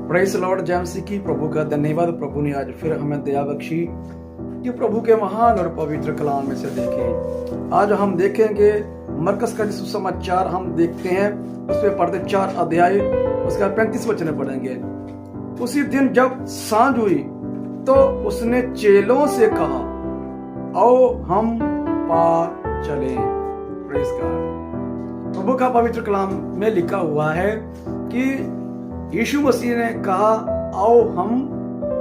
Praise Lord JMC की प्रभु का धन्यवाद। प्रभु ने आज फिर हमें दया बख्शी कि प्रभु के महान और पवित्र कलाम में से देखें। आज हम देखेंगे मरकस का सुसमाचार हम देखते हैं, उसमें पढ़ते 4 अध्याय, उसका 35 वचन पढ़ेंगे। उसी दिन जब सांझ हुई तो उसने चेलों से कहा, आओ हम पार चलें। Praise God. प्रभु का पवित्र कलाम में लिखा हुआ है कि यीशु मसीह ने कहा, आओ हम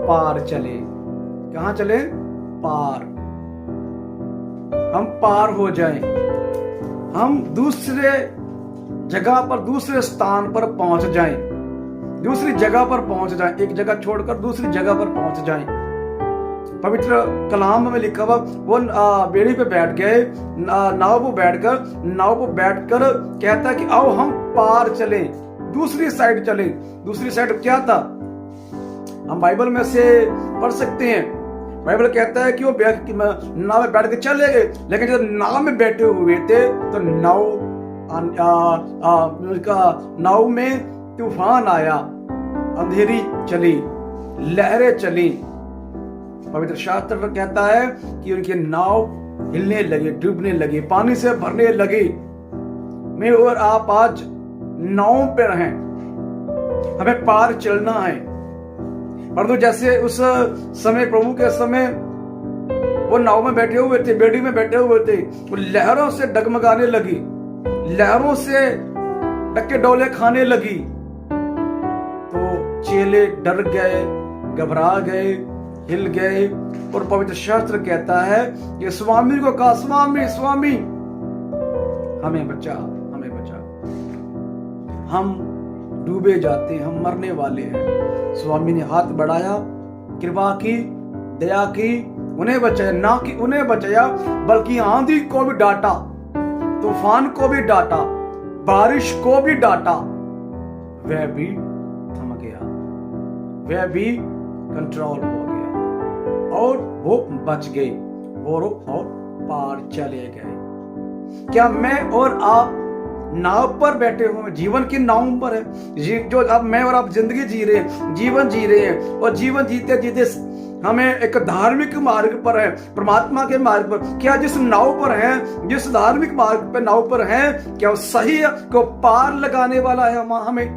पार चले। कहां चले? पार। हम पार हो जाएं, हम दूसरे जगह पर, दूसरे स्थान पर पहुंच जाएं, दूसरी जगह पर पहुंच जाएं, एक जगह छोड़कर दूसरी जगह पर पहुंच जाएं। पवित्र कलाम में लिखा हुआ, वो बेड़ी पे बैठ गए, नाव पर बैठकर कहता है कि आओ हम पार चलें, दूसरी साइड चले। दूसरी साइड क्या था? हम बाइबल में से पढ़ सकते हैं। बाइबल कहता है कि वो नाव में बैठ के चले गए, लेकिन जब नाव में बैठे हुए थे तो नाव में तूफान आया, अंधेरी चली, लहरें चली। पवित्र शास्त्र कहता है कि उनकी नाव हिलने लगी, डूबने लगी, पानी से भरने लगी। मैं और आप आज नाव पे रहें, हमें पार चलना है। परंतु जैसे उस समय, प्रभु के समय, वो नाव में बैठे हुए थे, बेड़ी में बैठे हुए थे, वो लहरों से डगमगाने लगी, लहरों से डके डोले खाने लगी। तो चेले डर गए, घबरा गए, हिल गए। और पवित्र शास्त्र कहता है कि स्वामी को कहा, स्वामी स्वामी हमें बचा, हमें बचा, हम डूबे जाते हैं, हम मरने वाले हैं। स्वामी ने हाथ बढ़ाया, कृपा की, दया की, उन्हें बचाया। ना कि उन्हें बचाया, बल्कि आंधी को भी डांटा, तूफान को भी डांटा, बारिश को भी डांटा। वह भी थम गया, वह भी कंट्रोल हो गया और वो बच गए और पार चले गए। क्या मैं और आप नाव पर बैठे हुए, जीवन की नाव पर है? जो अब मैं और आप जिंदगी जी रहे हैं, जीवन जी रहे हैं, और जीवन जीते जीते हमें एक धार्मिक मार्ग पर है, परमात्मा के मार्ग पर। क्या जिस नाव पर है, जिस धार्मिक मार्ग पर नाव पर है, क्या वो सही है? को पार लगाने वाला है हमें?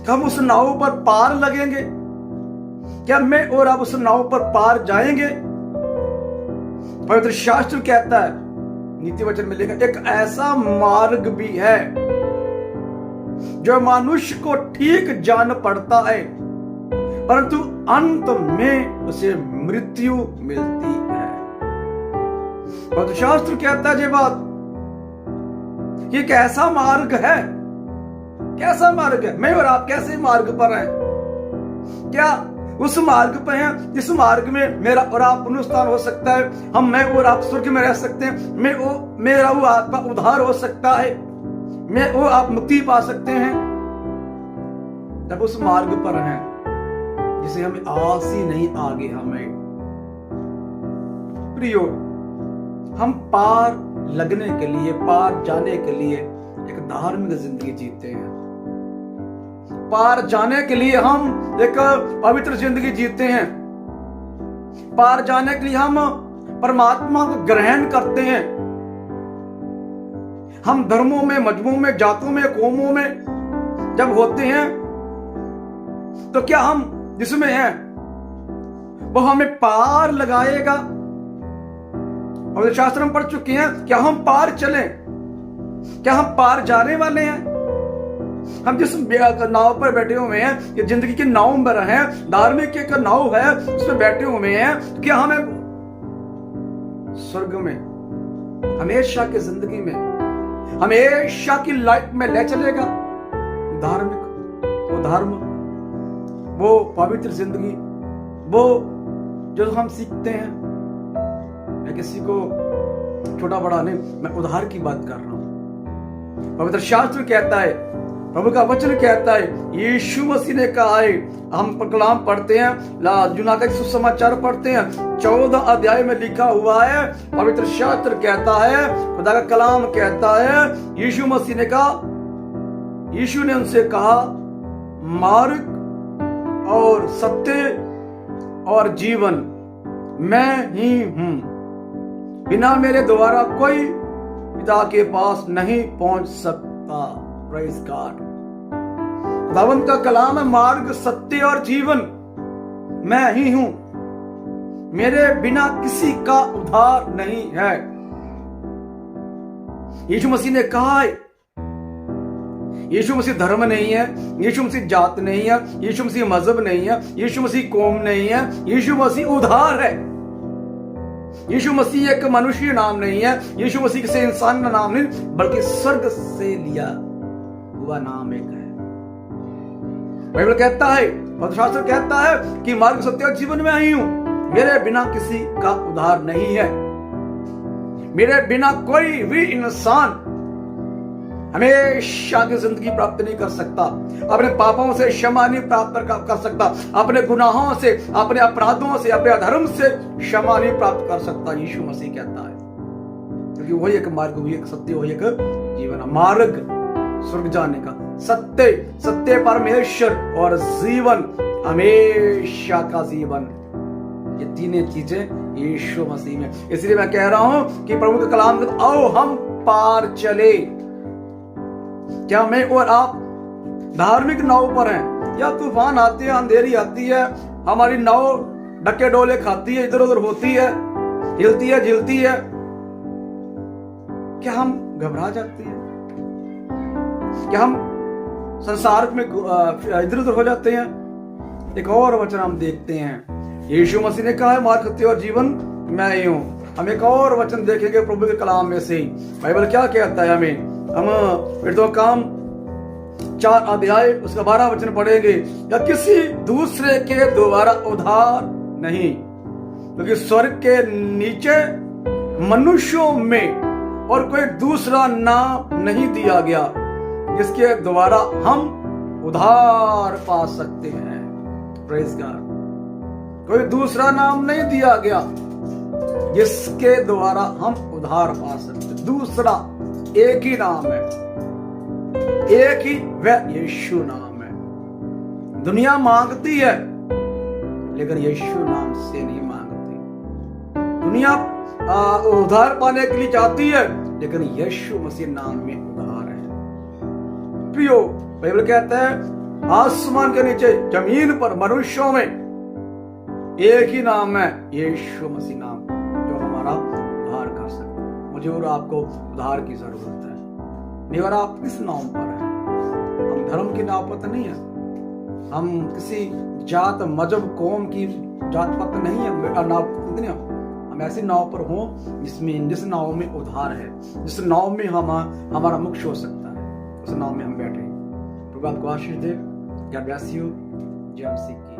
हम उस नाव पर पार लगेंगे? क्या मैं और आप उस नाव पर पार जाएंगे? पवित्र शास्त्र कहता है, नीति वचन में लिखा, एक ऐसा मार्ग भी है जो मनुष्य को ठीक जान पड़ता है, परंतु अंत में उसे मृत्यु मिलती है। पवित्र शास्त्र कहता है ये बात, कि एक ऐसा मार्ग है। कैसा मार्ग है? मैं और आप कैसे मार्ग पर हैं? क्या उस मार्ग पर हैं जिस मार्ग में मेरा और आप पुनरुत्थान हो सकता है, मैं और आप स्वर्ग में रह सकते हैं, मेरा वो आत्मा उद्धार हो सकता है, मैं वो आप मुक्ति पा सकते हैं? तब उस मार्ग पर हैं जिसे हमें आस ही नहीं आगे हमें। प्रियो, हम पार लगने के लिए, पार जाने के लिए एक धार्मिक जिंदगी जीते हैं। पार जाने के लिए हम एक पवित्र जिंदगी जीते हैं। पार जाने के लिए हम परमात्मा को ग्रहण करते हैं। हम धर्मों में, मजहबों में, जातों में, कौमों में जब होते हैं, तो क्या हम जिसमें हैं वो हमें पार लगाएगा? और शास्त्र में पढ़ चुके हैं, क्या हम पार चलें? क्या हम पार जाने वाले हैं? हम जिस नाव पर बैठे हुए हैं, ये जिंदगी की नाव पर हैं, धार्मिक एक नाव है, उसमें बैठे हुए हैं, क्या हमें स्वर्ग में, हमेशा की जिंदगी में, हमेशा की लाइफ में ले चलेगा? धार्मिक, वो धर्म, वो पवित्र जिंदगी, वो जो हम सीखते हैं। मैं किसी को छोटा बड़ा नहीं, मैं उद्धार की बात कर रहा हूं। पवित्र शास्त्र कहता है, प्रभु का वचन कहता है, यीशु मसीह ने कहा है, हम कलाम पढ़ते हैं, यूहन्ना का सुसमाचार पढ़ते हैं, 14 अध्याय में लिखा हुआ है, पवित्र शास्त्र कहता है, खुदा का कलाम कहता है, यीशु मसीह ने कहा, यीशु ने उनसे कहा, मार्ग और सत्य और जीवन मैं ही हूं। बिना मेरे द्वारा कोई पिता के पास नहीं पहुंच सकता। Praise God. खुदावंद का कलाम है, मार्ग सत्य और जीवन मैं ही हूं। मेरे बिना किसी का उद्धार नहीं है। यीशु मसीह ने कहा है, यीशु मसीह धर्म नहीं है, यीशु मसीह जात नहीं है, यीशु मसीह मजहब नहीं है, यीशु मसीह कौम नहीं है, यीशु मसीह उद्धार है। यीशु मसीह एक मनुष्य नाम नहीं है, यीशु मसीह किसी इंसान का नाम नहीं, बल्कि स्वर्ग से लिया हुआ नाम एक है। बाइबल कहता है, पवित्र शास्त्र कहता है कि मार्ग सत्य और जीवन में आई हूं। मेरे बिना किसी का उद्धार नहीं है। मेरे बिना कोई भी इंसान हमेशा की जिंदगी प्राप्त नहीं कर सकता, अपने पापों से क्षमा नहीं प्राप्त कर सकता, अपने गुनाहों से, अपने अपराधों से, अपने अधर्म से क्षमा नहीं प्राप्त कर सकता। यीशु मसीह कहता है, क्योंकि वही एक मार्ग, वही एक सत्य, वही एक जीवन। मार्ग स्वर्ग जाने का, सत्य परमेश्वर और जीवन हमेशा का जीवन। ये तीनों चीजें यीशु मसीह में। इसलिए मैं कह रहा हूं कि प्रभु के कलाम में, आओ हम पार चले। क्या मैं और आप धार्मिक नाव पर हैं, या तूफान आती है, अंधेरी आती है, हमारी नाव डके डोले खाती है, इधर उधर होती है, हिलती है, झिलती है, क्या हम घबरा जाते हैं? क्या हम संसार में इधर उधर हो जाते हैं? एक और वचन हम देखते हैं, यीशु मसीह ने कहा है, मार्ग सत्य और जीवन मैं ही हूं। हम एक और वचन देखेंगे प्रभु के कलाम में से। बाइबल क्या कहता है हमें? हम फिर तो काम 4 अध्याय उसका 12 वचन पढ़ेंगे। या किसी दूसरे के द्वारा उद्धार नहीं, क्योंकि स्वर्ग के नीचे मनुष्यों में और कोई दूसरा नाम नहीं दिया गया जिसके द्वारा हम उद्धार पा सकते हैं। Praise God. कोई दूसरा नाम नहीं दिया गया जिसके द्वारा हम उद्धार पा सकते। दूसरा एक ही नाम है, एक ही वह यीशु नाम है। दुनिया मांगती है लेकिन यीशु नाम से नहीं मांगती। दुनिया उद्धार पाने के लिए चाहती है, लेकिन यीशु मसीह नाम में उद्धार है। प्रियो, बाइबल कहता है आसमान के नीचे, जमीन पर, मनुष्यों में एक ही नाम है, यीशु मसीह नाम, जो हमारा उद्धार कर सकता है। मुझे और आपको उद्धार की जरूरत है। नहीं, और आप किस नाम पर हैं? हम धर्म की नाव पर तो नहीं है, हम किसी जात मजहब कौम की जात पर तो नहीं है, नाव नहीं। हम ऐसी नाव पर हों जिस नाव में उद्धार है, जिस नाव में हमारा मोक्ष हो सकता है, उस नाव में हम बैठे। प्रभु आपको आशीष दे। God bless you. जय मसीह की।